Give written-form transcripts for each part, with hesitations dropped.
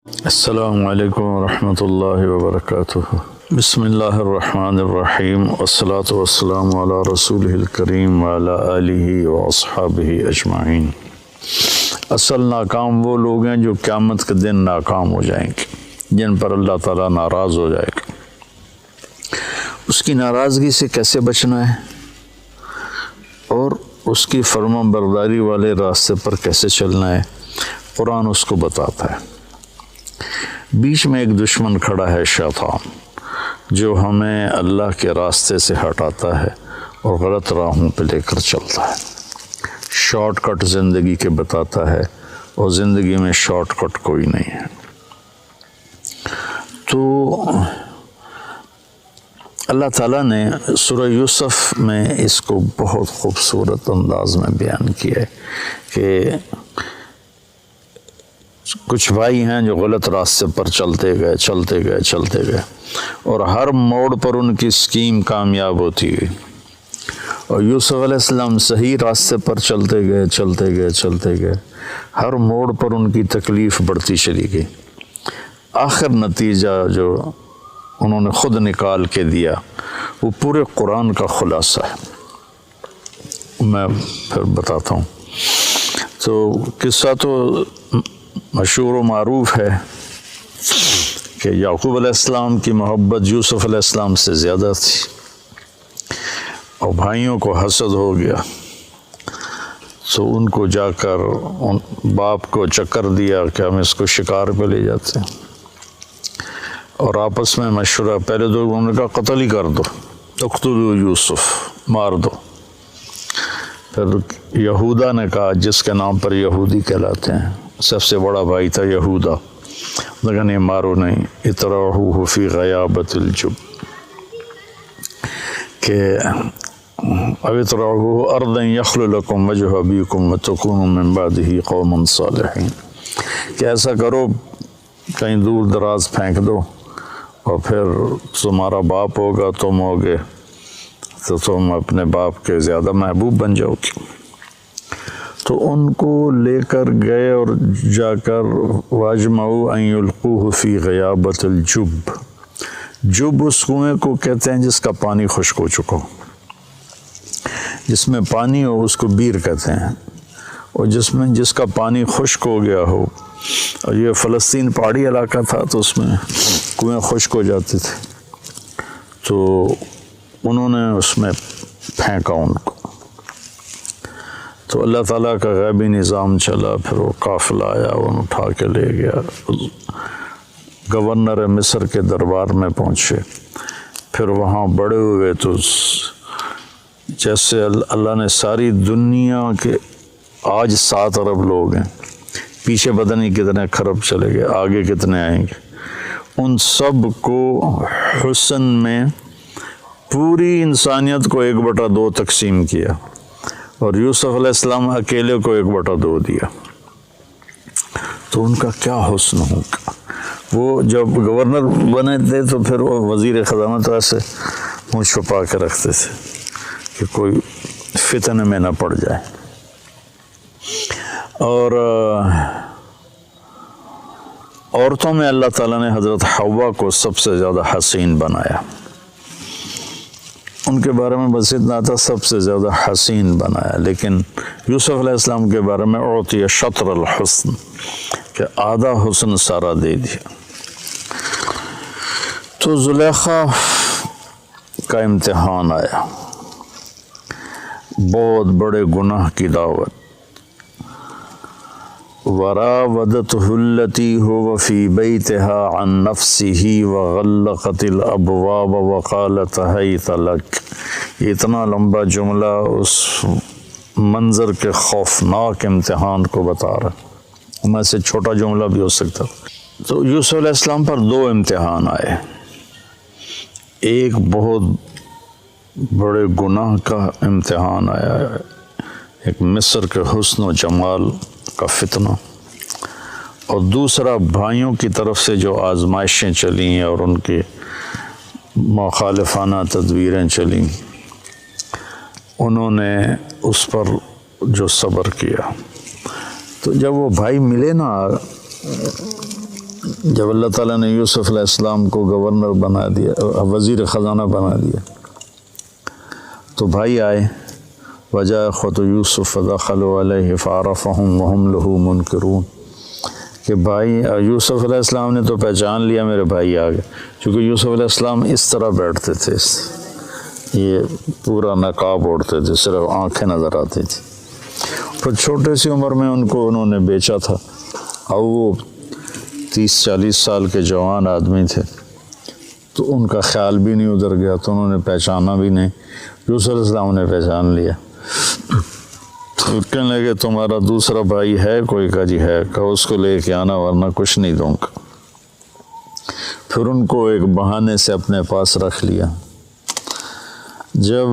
السلام علیکم ورحمۃ اللہ وبرکاتہ۔ بسم اللہ الرحمن الرحیم، والصلاة والسلام علی رسولہ الکریم وعلی آلہ واصحابہ اجمعین۔ اصل ناکام وہ لوگ ہیں جو قیامت کے دن ناکام ہو جائیں گے، جن پر اللہ تعالیٰ ناراض ہو جائے گا۔ اس کی ناراضگی سے کیسے بچنا ہے اور اس کی فرما برداری والے راستے پر کیسے چلنا ہے، قرآن اس کو بتاتا ہے۔ بیچ میں ایک دشمن کھڑا ہے، شیطان، جو ہمیں اللہ کے راستے سے ہٹاتا ہے اور غلط راہوں پہ لے کر چلتا ہے، شارٹ کٹ زندگی کے بتاتا ہے، اور زندگی میں شارٹ کٹ کوئی نہیں ہے۔ تو اللہ تعالیٰ نے سورہ یوسف میں اس کو بہت خوبصورت انداز میں بیان کیا ہے کہ کچھ بھائی ہیں جو غلط راستے پر چلتے گئے اور ہر موڑ پر ان کی اسکیم کامیاب ہوتی گئی، اور یوسف علیہ السلام صحیح راستے پر چلتے گئے، ہر موڑ پر ان کی تکلیف بڑھتی چلی گئی۔ آخر نتیجہ جو انہوں نے خود نکال کے دیا وہ پورے قرآن کا خلاصہ ہے، میں پھر بتاتا ہوں۔ تو قصہ تو مشہور و معروف ہے کہ یعقوب علیہ السلام کی محبت یوسف علیہ السلام سے زیادہ تھی، اور بھائیوں کو حسد ہو گیا، تو ان کو جا کر باپ کو چکر دیا کہ ہم اس کو شکار پہ لے جاتے ہیں، اور آپس میں مشورہ، پہلے تو انہوں نے کہا قتل ہی کر دو، اقتلوا یوسف، مار دو۔ پھر یہودا نے کہا، جس کے نام پر یہودی کہلاتے ہیں، سب سے بڑا بھائی تھا یہودا، لیکن یہ مارو نہیں، اطرحوہ فی غیابۃ الجب، کہ او اطرحوہ ارضا یخل لکم وجہ ابیکم وتکونوا من بعدہ قوما صالحین، کہ ایسا کرو کہیں دور دراز پھینک دو، اور پھر تمہارا باپ ہوگا، تم ہوگے، تو تم اپنے باپ کے زیادہ محبوب بن جاؤ گے۔ تو ان کو لے کر گئے اور جا کر واجمعوا ان یلقوہ فی غیابۃ الجب، جب اس کنویں کو کہتے ہیں جس کا پانی خشک ہو چکا ہو، جس میں پانی ہو اس کو بیر کہتے ہیں، اور جس کا پانی خشک ہو گیا ہو، اور یہ فلسطین پہاڑی علاقہ تھا تو اس میں کنویں خشک ہو جاتے تھے، تو انہوں نے اس میں پھینکا ان کو۔ تو اللہ تعالیٰ کا غیبی نظام چلا، پھر وہ قافلہ آیا، انہوں اٹھا کے لے گیا، گورنر مصر کے دربار میں پہنچے، پھر وہاں بڑے ہوئے تو جیسے اللہ نے ساری دنیا کے آج 7 ارب لوگ ہیں، پیچھے پتہ نہیں کتنے خرب چلے گئے، آگے کتنے آئیں گے، ان سب کو حسن میں پوری انسانیت کو 1/2 تقسیم کیا، اور یوسف علیہ السلام اکیلے کو 1/2 دیا۔ تو ان کا کیا حسن ہوگا۔ وہ جب گورنر بنے تھے تو پھر وہ وزیر خزانہ تو ایسے منہ چھپا کے رکھتے تھے کہ کوئی فتنے میں نہ پڑ جائے، اور عورتوں میں اللہ تعالیٰ نے حضرت حوا کو سب سے زیادہ حسین بنایا، ان کے بارے میں بس اتنا تھا، سب سے زیادہ حسین بنایا، لیکن یوسف علیہ السلام کے بارے میں اعطی شطر الحسن، کہ آدھا حسن سارا دے دیا۔ تو زلیخا کا امتحان آیا، بہت بڑے گناہ کی دعوت، وراودته التي هو في بيتها عن نفسه وغلقت الابواب وقالت هيت لك، یہ اتنا لمبا جملہ اس منظر کے خوفناک امتحان کو بتا رہا، میں سے چھوٹا جملہ بھی ہو سکتا۔ تو یوسف علیہ السلام پر 2 امتحان آئے، ایک بہت بڑے گناہ کا امتحان آیا، ایک مصر کے حسن و جمال کا فتنہ، اور دوسرا بھائیوں کی طرف سے جو آزمائشیں چلیں اور ان کی مخالفانہ تدبیریں چلیں، انہوں نے اس پر جو صبر کیا۔ تو جب وہ بھائی ملے نا جب اللہ تعالیٰ نے یوسف علیہ السلام کو گورنر بنا دیا، وزیر خزانہ بنا دیا، تو بھائی آئے، وجاء اخوة یوسف فدخلوا علیہ فعرفهم وهم له منکرون، کہ بھائی یوسف علیہ السلام نے تو پہچان لیا میرے بھائی آ گئے، چونکہ یوسف علیہ السلام اس طرح بیٹھتے تھے، یہ پورا نقاب اوڑھتے تھے، صرف آنکھیں نظر آتی تھی۔ پھر چھوٹے سی عمر میں ان کو انہوں نے بیچا تھا، اور وہ 30-40 سال کے جوان آدمی تھے، تو ان کا خیال بھی نہیں ادھر گیا، تو انہوں نے پہچانا بھی نہیں۔ یوسف علیہ السلام نے پہچان لیا، تو کہنے لگے تمہارا دوسرا بھائی ہے کوئی؟ کا جی ہے، کہا اس کو لے کے آنا ورنہ کچھ نہیں دوں گا۔ پھر ان کو ایک بہانے سے اپنے پاس رکھ لیا۔ جب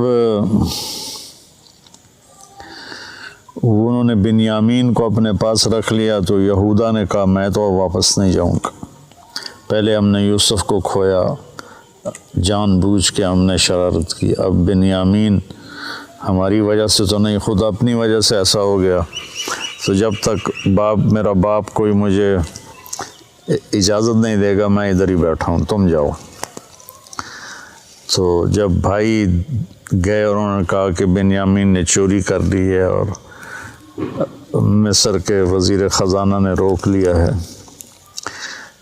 انہوں نے بنیامین کو اپنے پاس رکھ لیا تو یہودا نے کہا میں تو واپس نہیں جاؤں گا، پہلے ہم نے یوسف کو کھویا، جان بوجھ کے ہم نے شرارت کی، اب بنیامین ہماری وجہ سے تو نہیں، خود اپنی وجہ سے ایسا ہو گیا، تو جب تک میرا باپ کوئی مجھے اجازت نہیں دے گا میں ادھر ہی بیٹھا ہوں، تم جاؤ۔ تو جب بھائی گئے اور انہوں نے کہا کہ بنیامین نے چوری کر لی ہے اور مصر کے وزیر خزانہ نے روک لیا ہے،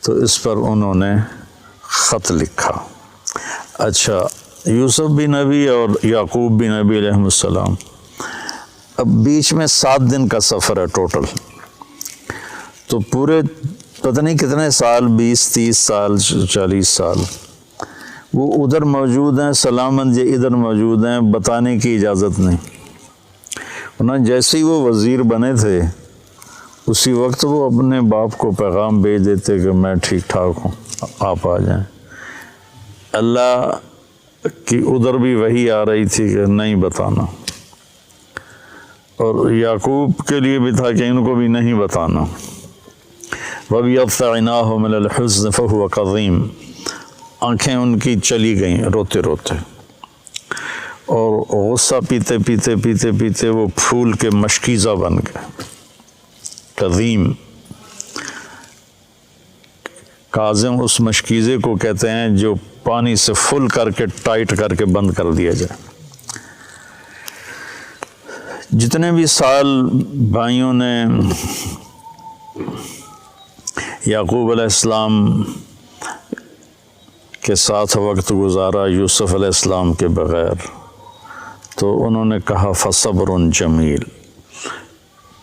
تو اس پر انہوں نے خط لکھا۔ اچھا، یوسف بھی نبی اور یعقوب بھی نبی علیہ السلام، اب بیچ میں 7 دن کا سفر ہے ٹوٹل، تو پورے پتہ نہیں کتنے سال، 20-30 سال 40 سال وہ ادھر موجود ہیں، سلامت یہ ادھر موجود ہیں، بتانے کی اجازت نہیں۔ ورنہ جیسے ہی وہ وزیر بنے تھے اسی وقت وہ اپنے باپ کو پیغام بھیج دیتے کہ میں ٹھیک ٹھاک ہوں، آپ آ جائیں۔ اللہ کی ادھر بھی وحی آ رہی تھی کہ نہیں بتانا، اور یعقوب کے لیے بھی تھا کہ ان کو بھی نہیں بتانا۔ وَبْيَضَّ عَيْنَاهُ مِنَ الْحُزْنِ فَهُوَ كَظِيمٌ، آنکھیں ان کی چلی گئیں روتے روتے، اور غصہ پیتے پیتے پیتے پیتے وہ پھول کے مشکیزہ بن گئے۔ کظیم، کاظم اس مشکیزے کو کہتے ہیں جو پانی سے فل کر کے ٹائٹ کر کے بند کر دیا جائے۔ جتنے بھی سال بھائیوں نے یعقوب علیہ السلام کے ساتھ وقت گزارا یوسف علیہ السلام کے بغیر، تو انہوں نے کہا فصبر جمیل،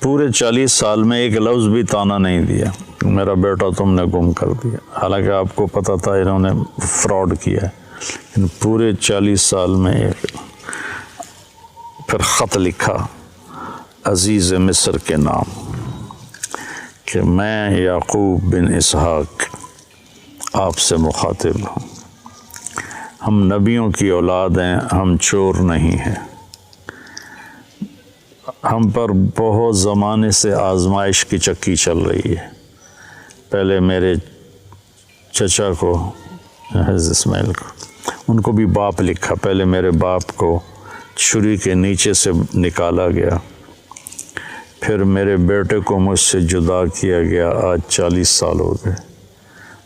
پورے 40 سال میں ایک لفظ بھی طعنہ نہیں دیا میرا بیٹا تم نے گم کر دیا، حالانکہ آپ کو پتہ تھا انہوں نے فراڈ کیا ہے، لیکن پورے 40 سال میں ایک۔ پھر خط لکھا عزیز مصر کے نام کہ میں یعقوب بن اسحاق آپ سے مخاطب ہوں، ہم نبیوں کی اولاد ہیں، ہم چور نہیں ہیں، ہم پر بہت زمانے سے آزمائش کی چکی چل رہی ہے۔ پہلے میرے چچا کو، حضرت اسماعیل کو، ان کو بھی باپ لکھا، پہلے میرے باپ کو چھری کے نیچے سے نکالا گیا، پھر میرے بیٹے کو مجھ سے جدا کیا گیا، آج 40 سال ہو گئے،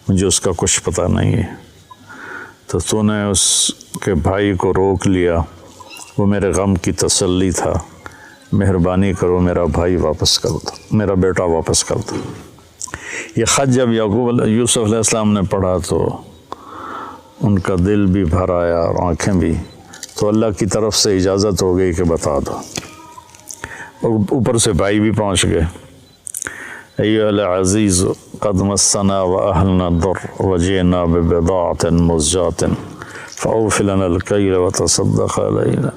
مجھے اس کا کچھ پتہ نہیں ہے، تو نے اس کے بھائی کو روک لیا، وہ میرے غم کی تسلی تھا، مہربانی کرو میرا بھائی واپس کر دو، میرا بیٹا واپس کر دو۔ یہ خط جب یوسف علیہ السلام نے پڑھا تو ان کا دل بھی بھر آیا اور آنکھیں بھی، تو اللہ کی طرف سے اجازت ہو گئی کہ بتا دو، اور اوپر سے بھائی بھی پہنچ گئے۔ ایھا العزیز قد مسنا واہلنا الضر وجئنا ببضاعۃ مزجاۃ فاوف لنا الکیل وتصدق علینا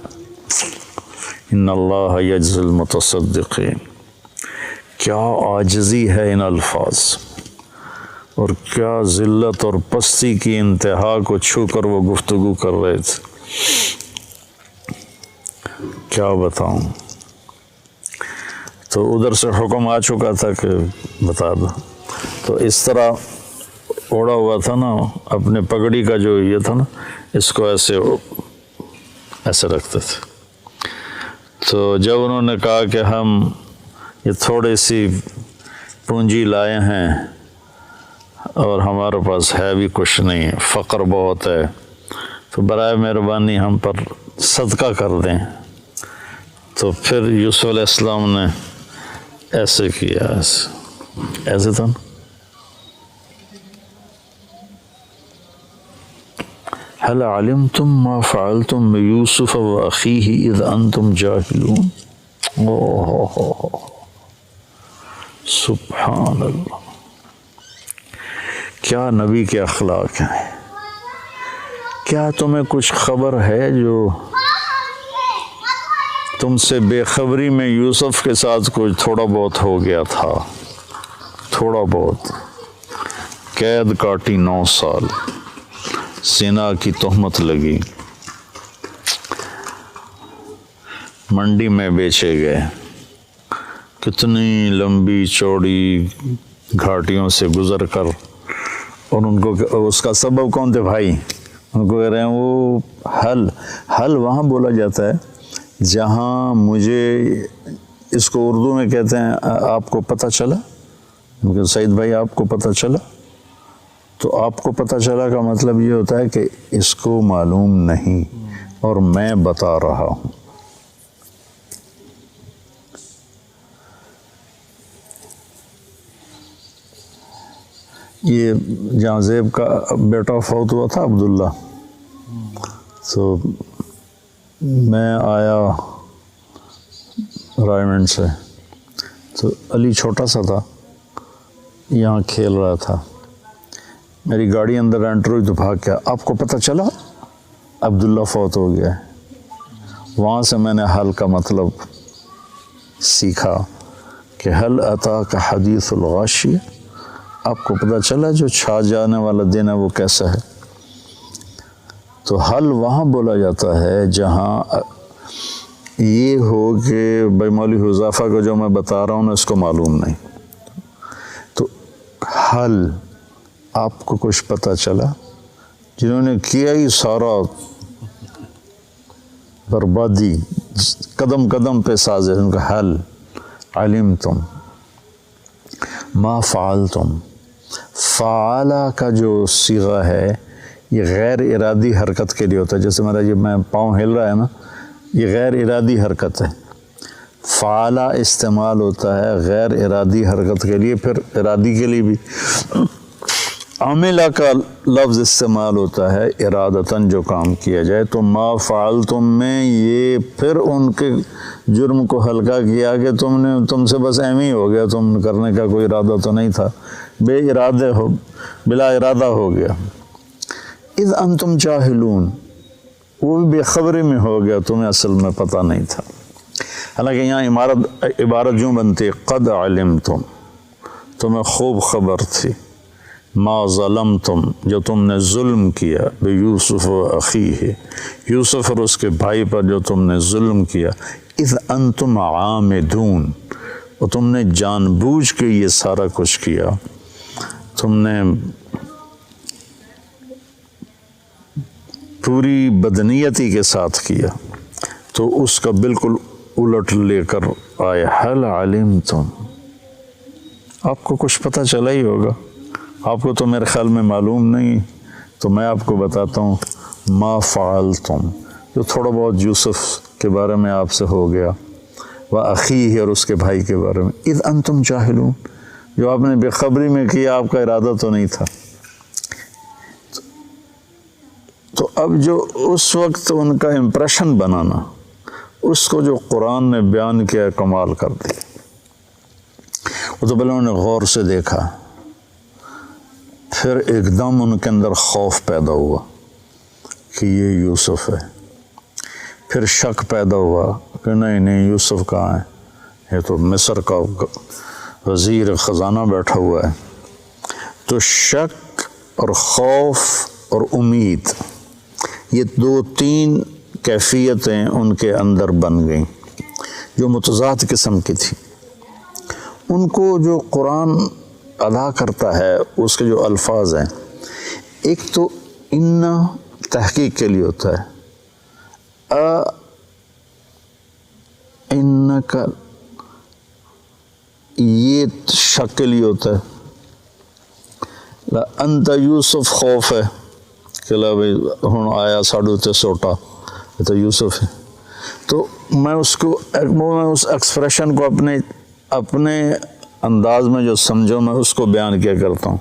ان اللہ یجزی المتصدقین۔ کیا عاجزی ہے ان الفاظ، اور کیا ذلت اور پستی کی انتہا کو چھو کر وہ گفتگو کر رہے تھے، کیا بتاؤں۔ تو ادھر سے حکم آ چکا تھا کہ بتا دو، تو اس طرح اوڑا ہوا تھا نا، اپنے پگڑی کا جو یہ تھا نا، اس کو ایسے رکھتے تھے۔ تو جب انہوں نے کہا کہ ہم یہ تھوڑی سی پونجی لائے ہیں اور ہمارے پاس ہے بھی کچھ نہیں، فقر بہت ہے، تو برائے مہربانی ہم پر صدقہ کر دیں۔ تو پھر یوسف علیہ السلام نے ایسے کیا، ایسے تھا نا، هل علمتم ما فعلتم بيوسف وأخيه إذ أنتم جاهلون۔ سبحان اللہ، کیا نبی کے اخلاق ہیں۔ کیا تمہیں کچھ خبر ہے جو تم سے بے خبری میں یوسف کے ساتھ کچھ تھوڑا بہت ہو گیا تھا؟ تھوڑا بہت، قید کاٹی 9 سال، زنا کی تہمت لگی، منڈی میں بیچے گئے، کتنی لمبی چوڑی گھاٹیوں سے گزر کر، اور ان کو اس کا سبب کون تھے؟ بھائی ان کو کہہ رہے ہیں وہ حل وہاں بولا جاتا ہے جہاں مجھے، اس کو اردو میں کہتے ہیں آپ کو پتہ چلا، سعید بھائی آپ کو پتہ چلا، تو آپ کو پتہ چلا کا مطلب یہ ہوتا ہے کہ اس کو معلوم نہیں اور میں بتا رہا ہوں۔ یہ جہاں زیب کا بیٹا فوت ہوا تھا عبداللہ، تو میں آیا رائمنڈ سے، تو علی چھوٹا سا تھا، یہاں کھیل رہا تھا، میری گاڑی اندر انٹر ہوئی تو بھاگ گیا، آپ کو پتہ چلا عبداللہ فوت ہو گیا ہے۔ وہاں سے میں نے حل کا مطلب سیکھا کہ حل اتاک حدیث الغاشیہ، آپ کو پتہ چلا جو چھا جانے والا دن ہے وہ کیسا ہے۔ تو حل وہاں بولا جاتا ہے جہاں یہ ہو کہ بھائی مولوی حذیفہ کو جو میں بتا رہا ہوں نا اس کو معلوم نہیں، تو حل آپ کو کچھ پتہ چلا، جنہوں نے کیا ہی سارا بربادی قدم قدم پہ سازش، ان کا حل علمتم ما فعلتم، فعلا کا جو صیغہ ہے یہ غیر ارادی حرکت کے لیے ہوتا ہے، جیسے میرا یہ میں پاؤں ہل رہا ہے نا، یہ غیر ارادی حرکت ہے۔ فعلا استعمال ہوتا ہے غیر ارادی حرکت کے لیے، پھر ارادی کے لیے بھی عاملہ کا لفظ استعمال ہوتا ہے ارادتاً جو کام کیا جائے۔ تو ما فعلتم میں یہ پھر ان کے جرم کو ہلکا کیا کہ تم سے بس ایم ہی ہو گیا، تم کرنے کا کوئی ارادہ تو نہیں تھا، بلا ارادہ ہو گیا۔ اذ انتم جاہلون، وہ بھی بے خبری میں ہو گیا، تمہیں اصل میں پتہ نہیں تھا۔ حالانکہ یہاں عبارت یوں بنتی قد علمتم، تمہیں خوب خبر تھی، ما ظلمتم، جو تم نے ظلم کیا، بیوسف و اخیہ، یوسف اور اس کے بھائی پر جو تم نے ظلم کیا، اذ انتم عامدون، اور تم نے جان بوجھ کے یہ سارا کچھ کیا، تم نے پوری بدنیتی کے ساتھ کیا، تو اس کا بالکل الٹ لے کر آئے حل علمتم، آپ کو کچھ پتہ چلا ہی ہوگا، آپ کو تو میرے خیال میں معلوم نہیں، تو میں آپ کو بتاتا ہوں ما فعلتم، جو تھوڑا بہت یوسف کے بارے میں آپ سے ہو گیا، وَأَخِيهِ، اور اس کے بھائی کے بارے میں، اذ انتم جاہلون، جو آپ نے بے خبری میں کیا، آپ کا ارادہ تو نہیں تھا۔ تو اب جو اس وقت ان کا امپریشن بنانا، اس کو جو قرآن نے بیان کیا، کمال کر دیا۔ وہ تو پہلے انہوں نے غور سے دیکھا، پھر ایک دم ان کے اندر خوف پیدا ہوا کہ یہ یوسف ہے، پھر شک پیدا ہوا کہ نہیں یوسف کہاں ہے، یہ تو مصر کا وزیر خزانہ بیٹھا ہوا ہے۔ تو شک اور خوف اور امید، یہ 2-3 کیفیتیں ان کے اندر بن گئیں جو متضاد قسم کی تھی۔ ان کو جو قرآن ادا کرتا ہے اس کے جو الفاظ ہیں، ایک تو ان تحقیق کے لیے ہوتا ہے، ان کا یہ شک کے لیے ہوتا ہے، انت یوسف خوف ہے کہ لا بھائی ہوں آیا ساڑھو تے سوٹا یہ تو یوسف ہے. تو میں اس ایکسپریشن کو اپنے انداز میں جو سمجھو میں اس کو بیان کیا کرتا ہوں.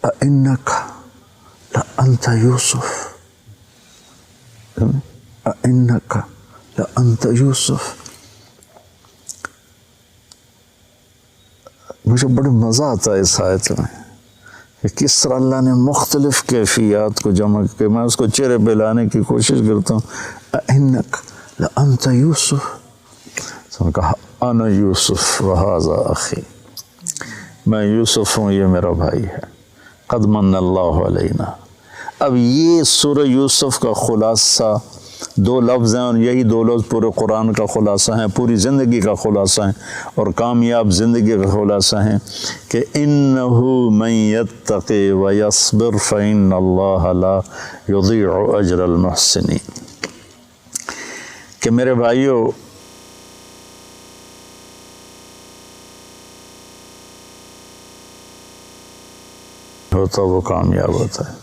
اِنَّكَ لَأَنْتَ یوسف، اِنَّكَ لَأَنْتَ یوسف. مجھے بڑا مزہ آتا ہے اس آیت میں کہ کس طرح اللہ نے مختلف کیفیات کو جمع کے میں اس کو چہرے پہ لانے کی کوشش کرتا ہوں. اِنَّكَ لَأَنْتَ یوسف. تو نے کہا انا یوسف وَهَذَا أَخِي، میں یوسف ہوں، یہ میرا بھائی ہے. قد من اللہ علینا. اب یہ سورہ یوسف کا خلاصہ دو لفظ ہیں، اور یہی دو لفظ پورے قرآن کا خلاصہ ہیں، پوری زندگی کا خلاصہ ہیں، اور کامیاب زندگی کا خلاصہ ہیں کہ انہ من یتقی ویصبر فإن اللہ لا یضیع اجر المحسنین. کہ میرے بھائیو، ہوتا وہ کامیاب ہوتا ہے.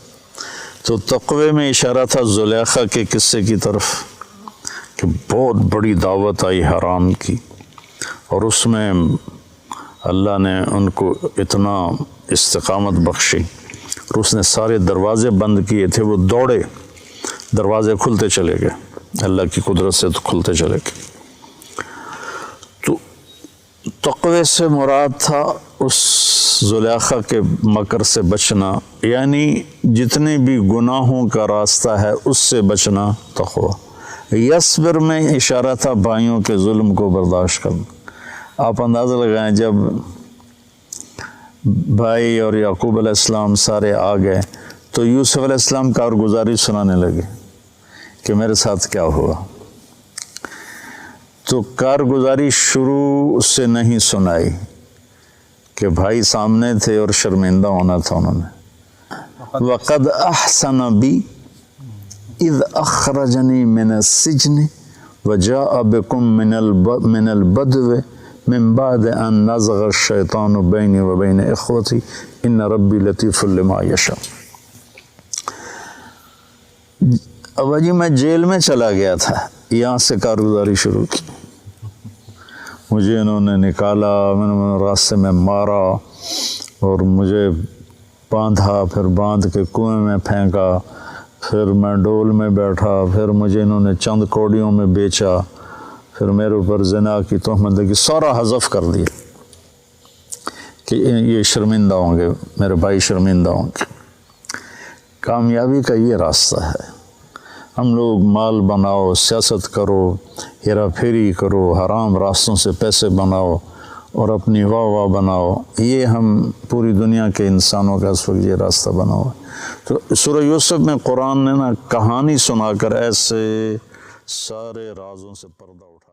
تو تقوی میں اشارہ تھا زلیخا کے قصے کی طرف کہ بہت بڑی دعوت آئی حرام کی، اور اس میں اللہ نے ان کو اتنا استقامت بخشی، اور اس نے سارے دروازے بند کیے تھے، وہ دوڑے، دروازے کھلتے چلے گئے، اللہ کی قدرت سے تو کھلتے چلے گئے. تو تقوی سے مراد تھا اس زلیخا کے مکر سے بچنا، یعنی جتنے بھی گناہوں کا راستہ ہے اس سے بچنا تقوی. یصبر میں اشارہ تھا بھائیوں کے ظلم کو برداشت کرنا. آپ اندازہ لگائیں جب بھائی اور یعقوب علیہ السلام سارے آ گئے تو یوسف علیہ السلام کارگزاری سنانے لگے کہ میرے ساتھ کیا ہوا. تو کارگزاری شروع سے نہیں سنائی کہ بھائی سامنے تھے اور شرمندہ ہونا تھا انہوں نے. وَقَدْ أَحْسَنَ بِي إِذْ أَخْرَجَنِي مِنَ السِّجْنِ وَجَاءَ بِكُم مِّنَ الْبَدْوِ مِن بَعْدِ أَن نَزَغَ الشَّيْطَانُ بَيْنِي وَبَيْنَ إِخْوَتِي إِنَّ رَبِّي لَطِيفٌ لِمَا يَشَاءُ. ابا جی میں جیل میں چلا گیا تھا، یہاں سے کارگزاری شروع کی. مجھے انہوں نے نکالا، میں نے راستے میں مارا اور مجھے باندھا، پھر باندھ کے کنویں میں پھینکا، پھر میں ڈول میں بیٹھا، پھر مجھے انہوں نے چند کوڑیوں میں بیچا، پھر میرے اوپر زنا کی تہمت لگی. سارا حذف کر دیا کہ یہ شرمندہ ہوں گے، میرے بھائی شرمندہ ہوں گے. کامیابی کا یہ راستہ ہے. ہم لوگ مال بناؤ، سیاست کرو، ہیرا پھیری کرو، حرام راستوں سے پیسے بناؤ اور اپنی واہ بناؤ. یہ ہم پوری دنیا کے انسانوں کا اس وقت یہ راستہ بناؤ. تو سورہ یوسف میں قرآن نے نا کہانی سنا کر ایسے سارے رازوں سے پردہ اٹھا